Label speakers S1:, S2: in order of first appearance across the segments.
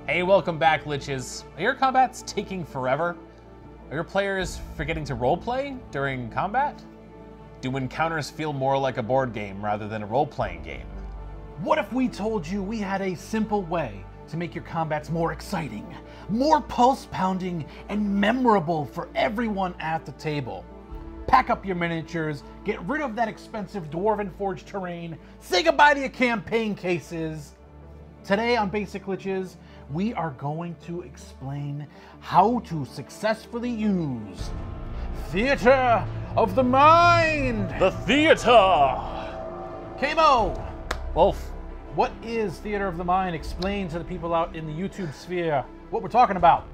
S1: Hey, welcome back, Liches. Are your combats taking forever? Are your players forgetting to roleplay during combat? Do encounters feel more like a board game rather than a role-playing game?
S2: What if we told you we had a simple way to make your combats more exciting, more pulse-pounding, and memorable for everyone at the table? Pack up your miniatures, get rid of that expensive Dwarven Forge terrain, say goodbye to your campaign cases. Today on Basic Liches, we are going to explain how to successfully use Theater of the Mind!
S1: The theater!
S2: KMo!
S1: Wolf.
S2: What is Theater of the Mind? Explain to the people out in the YouTube sphere what we're talking about.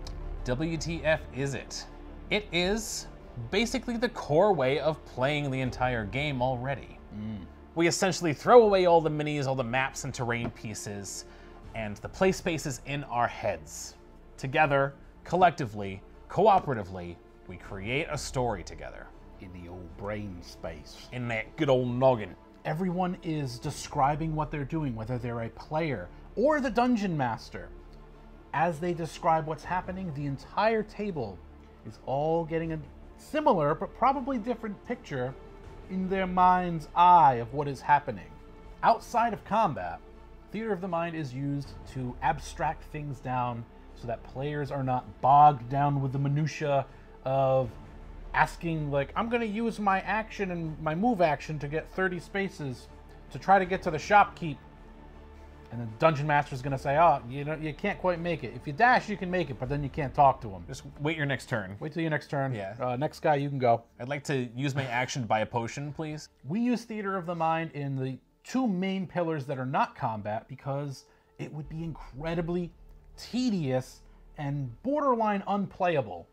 S1: WTF is it? It is basically the core way of playing the entire game already. We essentially throw away all the minis, all the maps and terrain pieces, and the play spaces in our heads. Together, collectively, cooperatively, we create a story together.
S2: In the old brain space.
S1: In that good old noggin.
S2: Everyone is describing what they're doing, whether they're a player or the dungeon master. As they describe what's happening, the entire table is all getting a similar but probably different picture in their mind's eye of what is happening. Outside of combat, Theater of the Mind is used to abstract things down so that players are not bogged down with the minutia of asking, like, I'm going to use my action and my move action to get 30 spaces to try to get to the shopkeep. And the Dungeon Master is going to say, oh, you can't quite make it. If you dash, you can make it, but then you can't talk to him.
S1: Just wait your next turn.
S2: Wait till your next turn.
S1: Yeah.
S2: Next guy, you can go.
S1: I'd like to use my action to buy a potion, please.
S2: We use Theater of the Mind in the two main pillars that are not combat because it would be incredibly tedious and borderline unplayable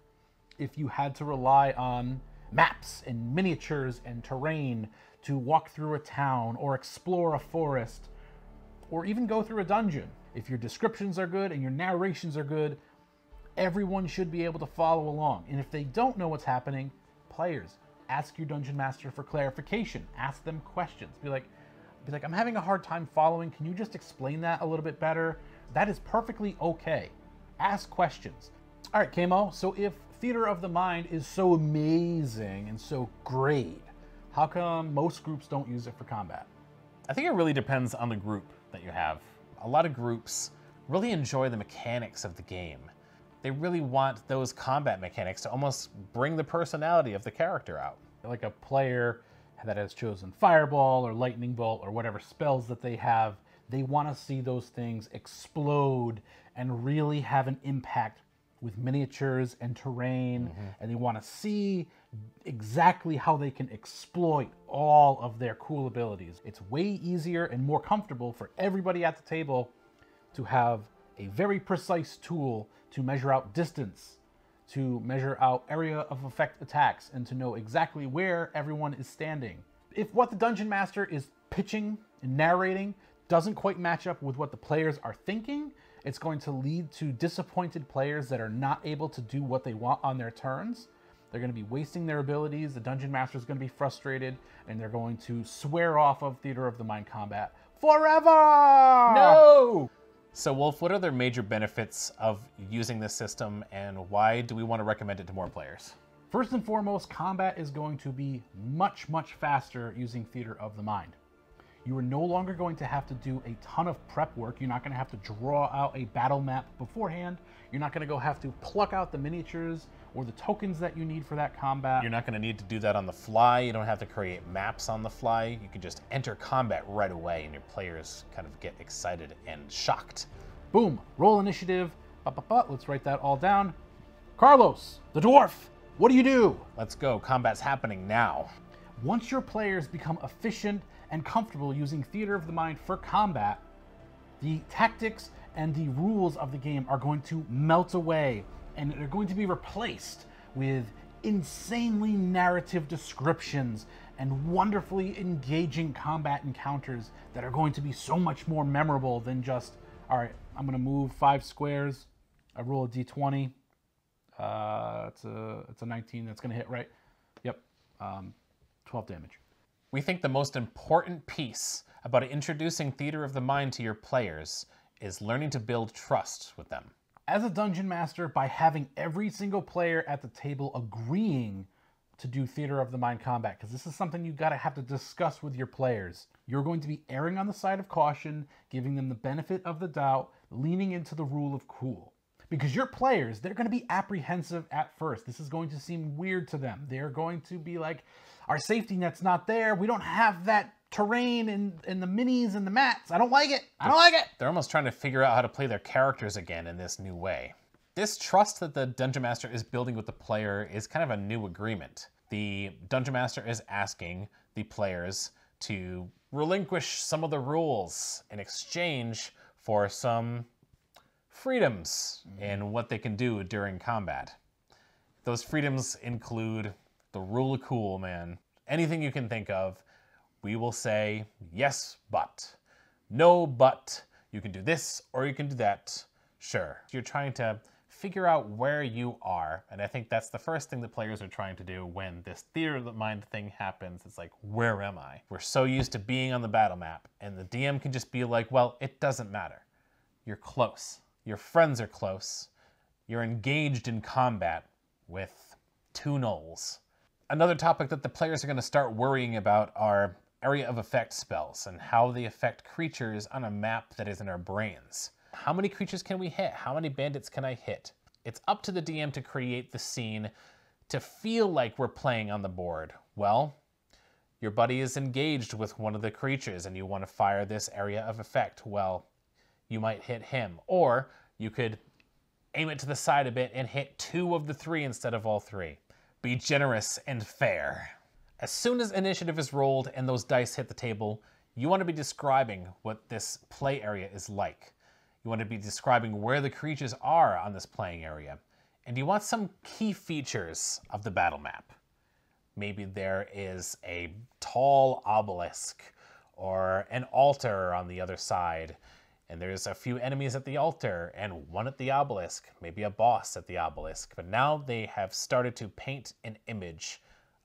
S2: if you had to rely on maps and miniatures and terrain to walk through a town or explore a forest or even go through a dungeon. If your descriptions are good and your narrations are good, everyone should be able to follow along. And if they don't know what's happening, players, ask your dungeon master for clarification. Ask them questions. Be like, I'm having a hard time following. Can you just explain that a little bit better? That is perfectly okay. Ask questions. All right, KMo, so if Theater of the Mind is so amazing and so great, how come most groups don't use it for combat?
S1: I think it really depends on the group that you have. A lot of groups really enjoy the mechanics of the game. They really want those combat mechanics to almost bring the personality of the character out.
S2: Like a player that has chosen Fireball or Lightning Bolt or whatever spells that they have, they want to see those things explode and really have an impact with miniatures and terrain, and they want to see exactly how they can exploit all of their cool abilities. It's way easier and more comfortable for everybody at the table to have a very precise tool to measure out distance, to measure out area of effect attacks, and to know exactly where everyone is standing. If what the Dungeon Master is pitching and narrating doesn't quite match up with what the players are thinking, it's going to lead to disappointed players that are not able to do what they want on their turns. They're going to be wasting their abilities, the Dungeon Master is going to be frustrated, and they're going to swear off of Theater of the Mind combat forever!
S1: No! So Wolf, what are the major benefits of using this system, and why do we want to recommend it to more players?
S2: First and foremost, combat is going to be much, much faster using Theater of the Mind. You are no longer going to have to do a ton of prep work. You're not going to have to draw out a battle map beforehand. You're not going to have to pluck out the miniatures or the tokens that you need for that combat.
S1: You're not going to need to do that on the fly. You don't have to create maps on the fly. You can just enter combat right away, and your players kind of get excited and shocked.
S2: Boom, roll initiative. Let's write that all down. Carlos, the dwarf, what do you do?
S1: Let's go. Combat's happening now.
S2: Once your players become efficient and comfortable using Theater of the Mind for combat, the tactics and the rules of the game are going to melt away, and they're going to be replaced with insanely narrative descriptions and wonderfully engaging combat encounters that are going to be so much more memorable than just, all right, I'm going to move 5 squares, I roll a d20, it's a 19, that's going to hit, right? Yep, 12 damage.
S1: We think the most important piece about introducing Theater of the Mind to your players is learning to build trust with them.
S2: As a dungeon master, by having every single player at the table agreeing to do theater of the mind combat, because this is something you gotta have to discuss with your players. You're going to be erring on the side of caution, giving them the benefit of the doubt, leaning into the rule of cool. Because your players, they're going to be apprehensive at first. This is going to seem weird to them. They're going to be like, our safety net's not there. We don't have that terrain in the minis and the mats. I don't like it. I don't like it.
S1: They're almost trying to figure out how to play their characters again in this new way. This trust that the Dungeon Master is building with the player is kind of a new agreement. The Dungeon Master is asking the players to relinquish some of the rules in exchange for some freedoms in what they can do during combat. Those freedoms include the rule of cool, man. Anything you can think of, we will say, yes, but. No, but. You can do this or you can do that. Sure. You're trying to figure out where you are, and I think that's the first thing that players are trying to do when this theater of the mind thing happens. It's like, where am I? We're so used to being on the battle map, and the DM can just be like, well, it doesn't matter. You're close. Your friends are close. You're engaged in combat with two gnolls. Another topic that the players are going to start worrying about are area of effect spells and how they affect creatures on a map that is in our brains. How many creatures can we hit? How many bandits can I hit? It's up to the DM to create the scene to feel like we're playing on the board. Well, your buddy is engaged with one of the creatures and you want to fire this area of effect. Well, you might hit him. Or you could aim it to the side a bit and hit 2 of the 3 instead of all 3. Be generous and fair. As soon as initiative is rolled and those dice hit the table, you want to be describing what this play area is like. You want to be describing where the creatures are on this playing area. And you want some key features of the battle map. Maybe there is a tall obelisk or an altar on the other side. And there's a few enemies at the altar and one at the obelisk, maybe a boss at the obelisk. But now they have started to paint an image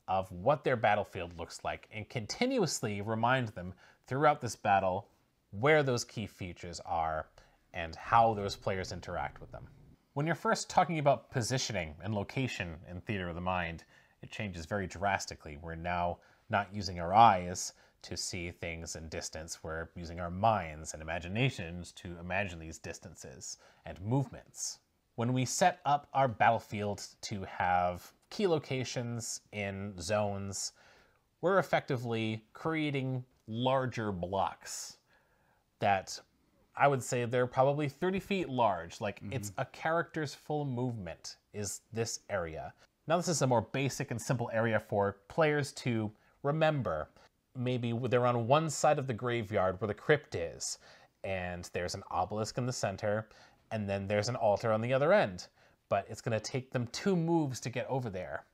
S1: of what their battlefield looks like and continuously remind them throughout this battle where those key features are and how those players interact with them. When you're first talking about positioning and location in Theater of the Mind, it changes very drastically. We're now not using our eyes to see things in distance. We're using our minds and imaginations to imagine these distances and movements. When we set up our battlefield to have key locations in zones, we're effectively creating larger blocks that I would say they're probably 30 feet large. Like it's a character's full movement is this area. Now this is a more basic and simple area for players to remember. Maybe they're on one side of the graveyard where the crypt is, and there's an obelisk in the center, and then there's an altar on the other end. But it's going to take them 2 moves to get over there.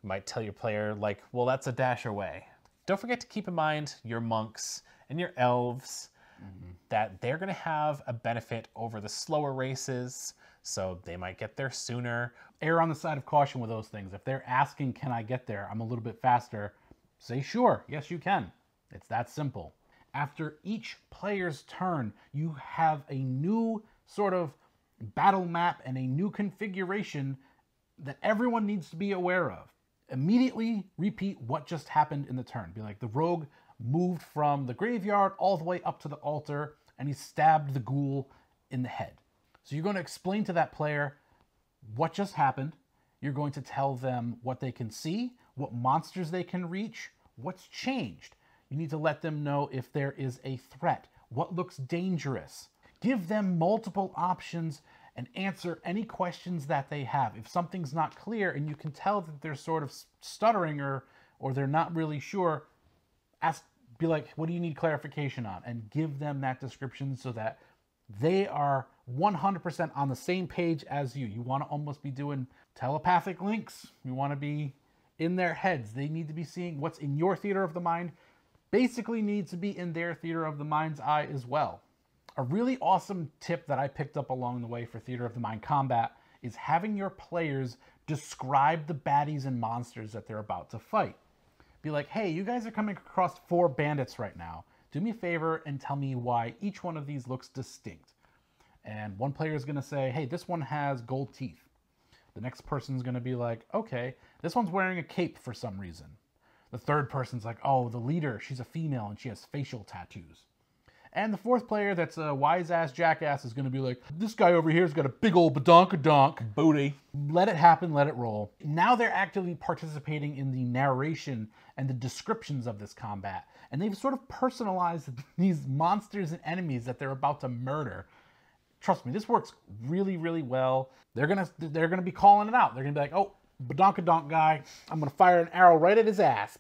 S1: You might tell your player, like, well, that's a dash away. Don't forget to keep in mind your monks and your elves, that they're going to have a benefit over the slower races, so they might get there sooner.
S2: Err on the side of caution with those things. If they're asking, can I get there? I'm a little bit faster. Say, sure, yes you can. It's that simple. After each player's turn, you have a new sort of battle map and a new configuration that everyone needs to be aware of. Immediately repeat what just happened in the turn. Be like, the rogue moved from the graveyard all the way up to the altar and he stabbed the ghoul in the head. So you're going to explain to that player what just happened. You're going to tell them what they can see, what monsters they can reach, what's changed. You need to let them know if there is a threat, what looks dangerous. Give them multiple options and answer any questions that they have. If something's not clear and you can tell that they're sort of stuttering or they're not really sure, be like, what do you need clarification on? And give them that description so that they are 100% on the same page as you. You want to almost be doing telepathic links. You want to be in their heads. They need to be seeing what's in your theater of the mind, basically needs to be in their theater of the mind's eye as well. A really awesome tip that I picked up along the way for Theater of the Mind combat is having your players describe the baddies and monsters that they're about to fight. Be like, hey, you guys are coming across 4 bandits right now. Do me a favor and tell me why each one of these looks distinct. And one player is going to say, hey, this one has gold teeth. The next person's going to be like, okay, this one's wearing a cape for some reason. The third person's like, oh, the leader, she's a female and she has facial tattoos. And the fourth player that's a wise-ass jackass is going to be like, this guy over here's got a big old badonkadonk
S1: Booty.
S2: Let it happen, let it roll. Now they're actively participating in the narration and the descriptions of this combat. And they've sort of personalized these monsters and enemies that they're about to murder. Trust me, this works really, really well. They're gonna be calling it out. They're gonna be like, oh, badonkadonk guy, I'm gonna fire an arrow right at his ass.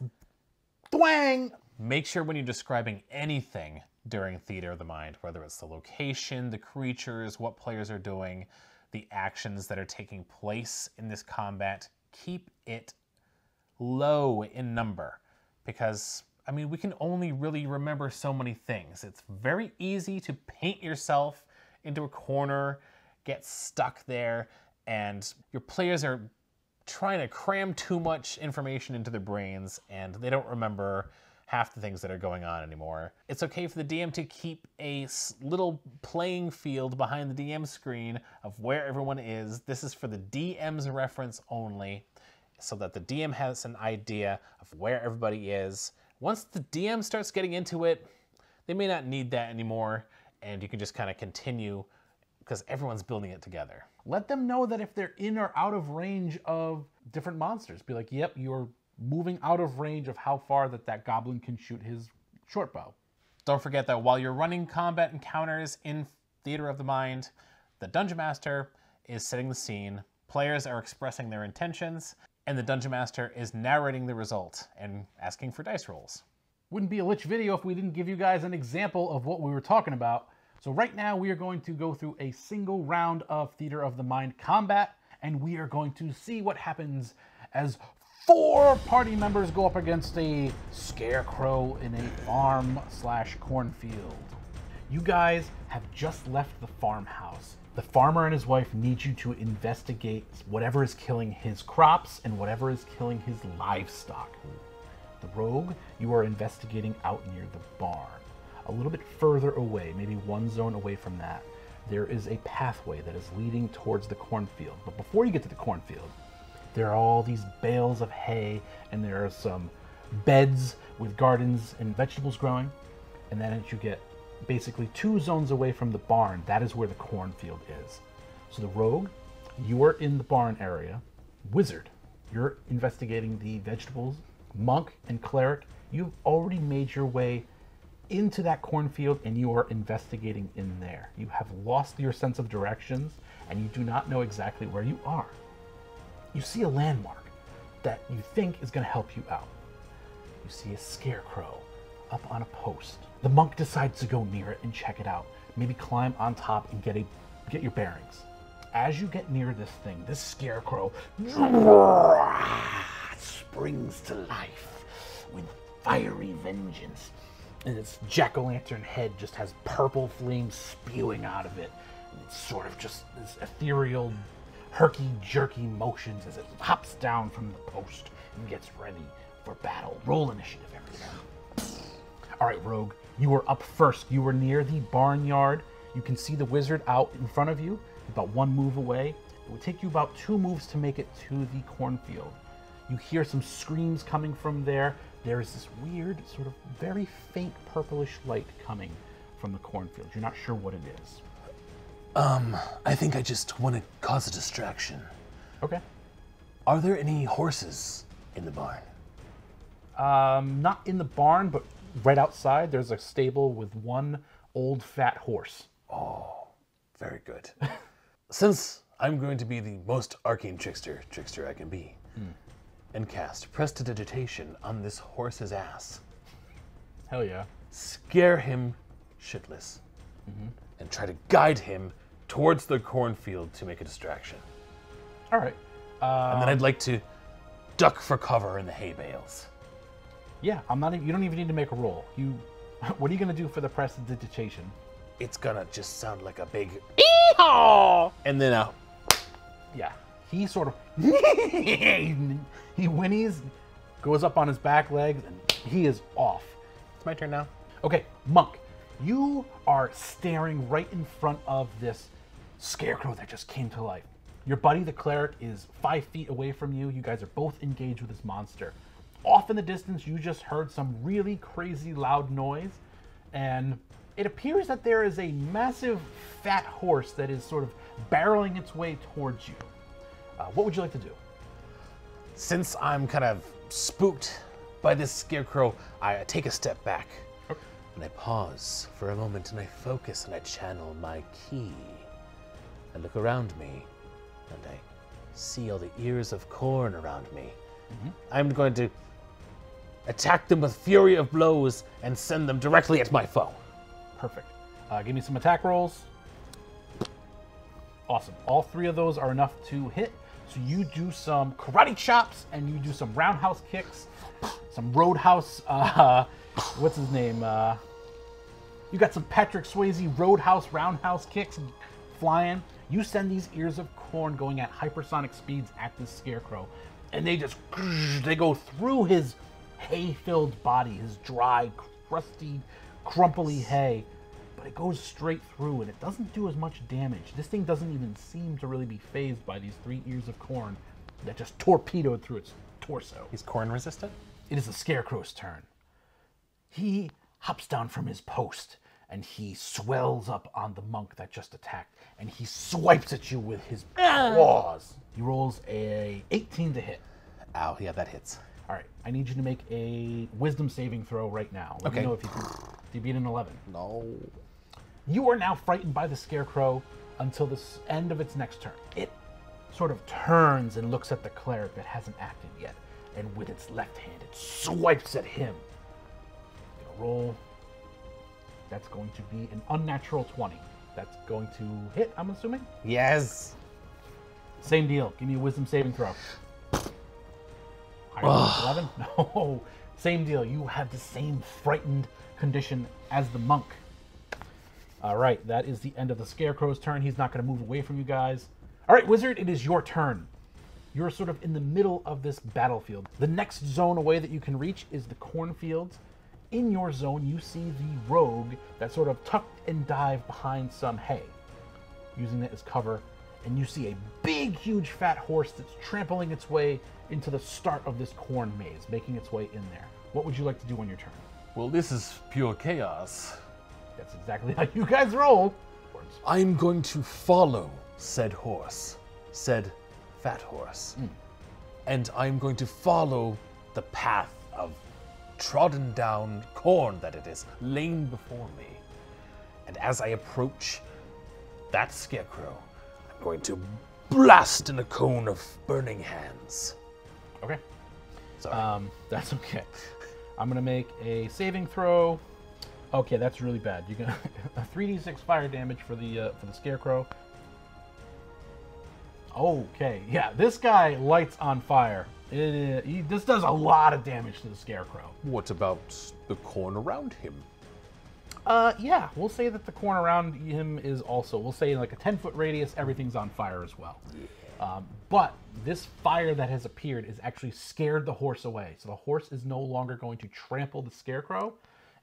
S2: Thwang!
S1: Make sure when you're describing anything during Theater of the Mind, whether it's the location, the creatures, what players are doing, the actions that are taking place in this combat, keep it low in number. Because, I mean, we can only really remember so many things. It's very easy to paint yourself into a corner, get stuck there, and your players are trying to cram too much information into their brains, and they don't remember half the things that are going on anymore. It's okay for the DM to keep a little playing field behind the DM screen of where everyone is. This is for the DM's reference only, so that the DM has an idea of where everybody is. Once the DM starts getting into it, they may not need that anymore, and you can just kind of continue because everyone's building it together.
S2: Let them know that if they're in or out of range of different monsters, be like, yep, you're moving out of range of how far that goblin can shoot his short bow.
S1: Don't forget that while you're running combat encounters in Theater of the Mind, the Dungeon Master is setting the scene, players are expressing their intentions, and the Dungeon Master is narrating the result and asking for dice rolls.
S2: Wouldn't be a Lich video if we didn't give you guys an example of what we were talking about. So right now we are going to go through a single round of Theater of the Mind combat, and we are going to see what happens as 4 party members go up against a scarecrow in a farm/cornfield. You guys have just left the farmhouse. The farmer and his wife need you to investigate whatever is killing his crops and whatever is killing his livestock. The rogue, you are investigating out near the barn. A little bit further away, maybe one zone away from that, there is a pathway that is leading towards the cornfield. But before you get to the cornfield, there are all these bales of hay, and there are some beds with gardens and vegetables growing. And then as you get basically 2 zones away from the barn, that is where the cornfield is. So the rogue, you are in the barn area. Wizard, you're investigating the vegetables. Monk and cleric, you've already made your way into that cornfield and you are investigating in there. You have lost your sense of directions and you do not know exactly where you are. You see a landmark that you think is going to help you out. You see a scarecrow up on a post. The monk decides to go near it and check it out. Maybe climb on top and get your bearings. As you get near this thing, this scarecrow springs to life with fiery vengeance. And its jack-o'-lantern head just has purple flames spewing out of it. And it's sort of just this ethereal, herky-jerky motions as it hops down from the post and gets ready for battle. Roll initiative, everyone. All right, Rogue, you are up first. You are near the barnyard. You can see the wizard out in front of you, about 1 move away. It would take you about 2 moves to make it to the cornfield. You hear some screams coming from there. There is this weird, sort of very faint purplish light coming from the cornfield. You're not sure what it is.
S3: I think I just want to cause a distraction.
S2: Okay.
S3: Are there any horses in the barn?
S2: Not in the barn, but right outside, there's a stable with 1 old fat horse.
S3: Oh, very good. Since I'm going to be the most arcane trickster I can be, and cast Prestidigitation on this horse's ass.
S2: Hell yeah.
S3: Scare him shitless. And try to guide him towards the cornfield to make a distraction.
S2: All right.
S3: And then I'd like to duck for cover in the hay bales.
S2: Yeah, you don't even need to make a roll. What are you going to do for the Prestidigitation?
S3: It's gonna just sound like a big ee-haw! And then
S2: Yeah. He sort of he whinnies, goes up on his back legs, and he is off.
S1: It's my turn now.
S2: Okay, Monk, You are staring right in front of this scarecrow that just came to life. Your buddy, the cleric, is 5 feet away from you. You guys are both engaged with this monster. Off in the distance, you just heard some really crazy loud noise, and it appears that there is a massive fat horse that is sort of barreling its way towards you. What would you like to do?
S3: Since I'm kind of spooked by this scarecrow, I take a step back.
S2: Okay.
S3: And I pause for a moment and I focus and I channel my ki. I look around me and I see all the ears of corn around me. I'm going to attack them with fury of blows and send them directly at my foe.
S2: Perfect. Give me some attack rolls. Awesome. All 3 of those are enough to hit. So you do some karate chops and you do some roundhouse kicks, some roadhouse, what's his name? You got some Patrick Swayze roadhouse roundhouse kicks flying. You send these ears of corn going at hypersonic speeds at this scarecrow, and they go through his hay-filled body, his dry, crusty, crumply hay, but it goes straight through, and it doesn't do as much damage. This thing doesn't even seem to really be fazed by these 3 ears of corn that just torpedoed through its torso.
S1: He's corn resistant?
S2: It is the scarecrow's turn. He hops down from his post, and he swells up on the monk that just attacked, and he swipes at you with his claws. He rolls a 18 to hit.
S3: Ow, yeah, that hits.
S2: All right, I need you to make a wisdom saving throw right now. Let me know if you can. Do you beat an 11?
S3: No.
S2: You are now frightened by the scarecrow until the end of its next turn. It sort of turns and looks at the cleric that hasn't acted yet, and with its left hand, it swipes at him. Gonna roll. That's going to be an unnatural 20. That's going to hit, I'm assuming?
S3: Yes.
S2: Same deal. Give me a wisdom saving throw. Higher than 11? No. Same deal. You have the same frightened condition as the monk. All right, that is the end of the scarecrow's turn. He's not going to move away from you guys. All right, wizard, it is your turn. You're sort of in the middle of this battlefield. The next zone away that you can reach is the cornfields. In your zone, you see the rogue that sort of tucked and dived behind some hay, using it as cover. And you see a big, huge, fat horse that's trampling its way into the start of this corn maze, making its way in there. What would you like to do on your turn?
S3: Well, this is pure chaos.
S2: That's exactly how you guys roll.
S3: I'm going to follow said horse, said fat horse. And I'm going to follow the path of trodden down corn that it is lain before me. And as I approach that scarecrow, I'm going to blast in a cone of burning hands.
S2: Okay.
S3: Sorry.
S2: That's okay. I'm gonna make a saving throw. Okay, that's really bad. You got a 3d6 fire damage for the scarecrow. Okay, yeah, this guy lights on fire. This does a lot of damage to the scarecrow.
S3: What about the corn around him?
S2: Yeah, we'll say that the corn around him is also, we'll say in like a 10-foot radius, everything's on fire as well. But this fire that has appeared is actually scared the horse away. So the horse is no longer going to trample the scarecrow,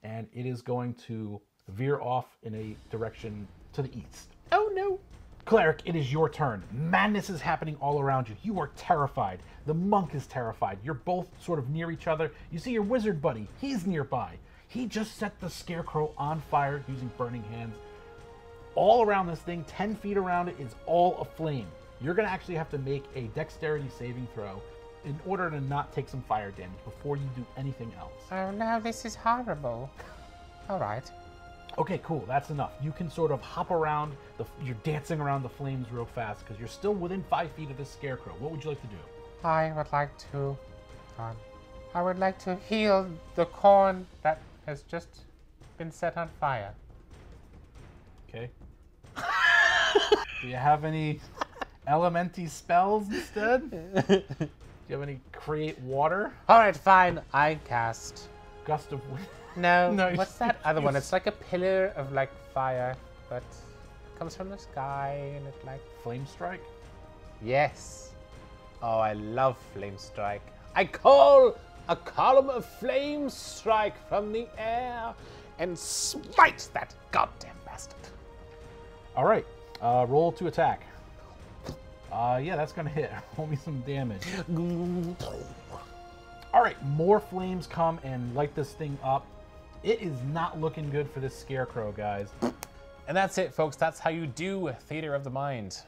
S2: and it is going to veer off in a direction to the east. Oh no! Cleric, it is your turn. Madness is happening all around you. You are terrified. The monk is terrified. You're both sort of near each other. You see your wizard buddy. He's nearby. He just set the scarecrow on fire using burning hands. All around this thing, 10 feet around it, is all aflame. You're going to actually have to make a dexterity saving throw in order to not take some fire damage before you do anything else.
S1: Oh no, this is horrible. All right.
S2: Okay, cool. That's enough. You can sort of hop around. You're dancing around the flames real fast because you're still within 5 feet of this scarecrow. What would you like to do?
S1: I would like to heal the corn that has just been set on fire.
S2: Okay. Do you have any elementy spells instead? Do you have any create water?
S1: All right, fine. I cast.
S2: Gust of wind?
S1: No.
S2: No,
S1: What's that other one? It's like a pillar of like fire, but it comes from the sky and it like.
S2: Flame strike?
S1: Yes. Oh, I love flame strike. I call a column of flame strike from the air, and smite that goddamn bastard.
S2: All right, roll to attack. Yeah, that's gonna hit. Roll me some damage. All right, more flames come and light this thing up. It is not looking good for this scarecrow, guys.
S1: And that's it, folks. That's how you do Theater of the Mind.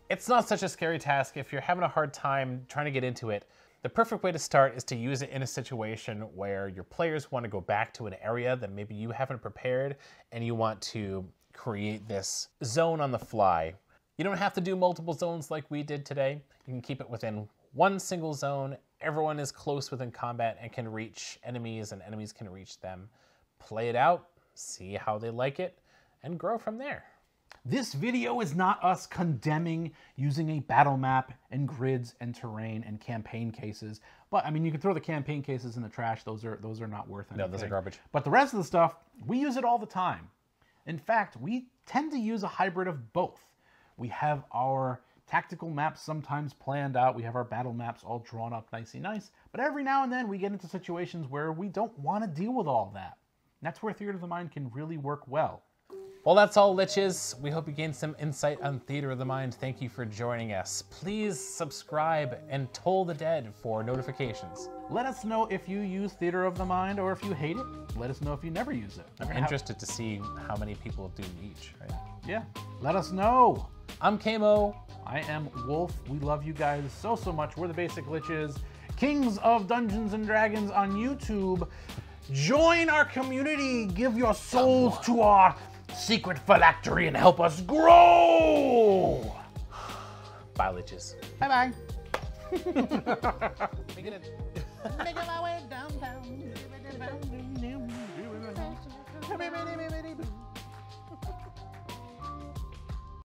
S1: It's not such a scary task if you're having a hard time trying to get into it. The perfect way to start is to use it in a situation where your players want to go back to an area that maybe you haven't prepared and you want to create this zone on the fly. You don't have to do multiple zones like we did today. You can keep it within one single zone. Everyone is close within combat and can reach enemies and enemies can reach them. Play it out, see how they like it, and grow from there.
S2: This video is not us condemning using a battle map and grids and terrain and campaign cases. But I mean, you can throw the campaign cases in the trash. Those are not worth anything.
S1: No, those are garbage.
S2: But the rest of the stuff, we use it all the time. In fact, we tend to use a hybrid of both. We have our tactical maps sometimes planned out. We have our battle maps all drawn up nicey nice. But every now and then we get into situations where we don't want to deal with all that. And that's where Theater of the Mind can really work well.
S1: Well, that's all, Liches. We hope you gained some insight on Theater of the Mind. Thank you for joining us. Please subscribe and Toll the Dead for notifications.
S2: Let us know if you use Theater of the Mind or if you hate it. Let us know if you never use it.
S1: I'm interested to see how many people do each, right?
S2: Yeah, let us know.
S1: I'm KMo.
S2: I am Wolf. We love you guys so much. We're the Basic Liches, Kings of Dungeons and Dragons on YouTube. Join our community. Give your souls to our secret phylactery and help us grow.
S1: Bye, Liches.
S2: Bye-bye.
S1: Making
S2: my way downtown.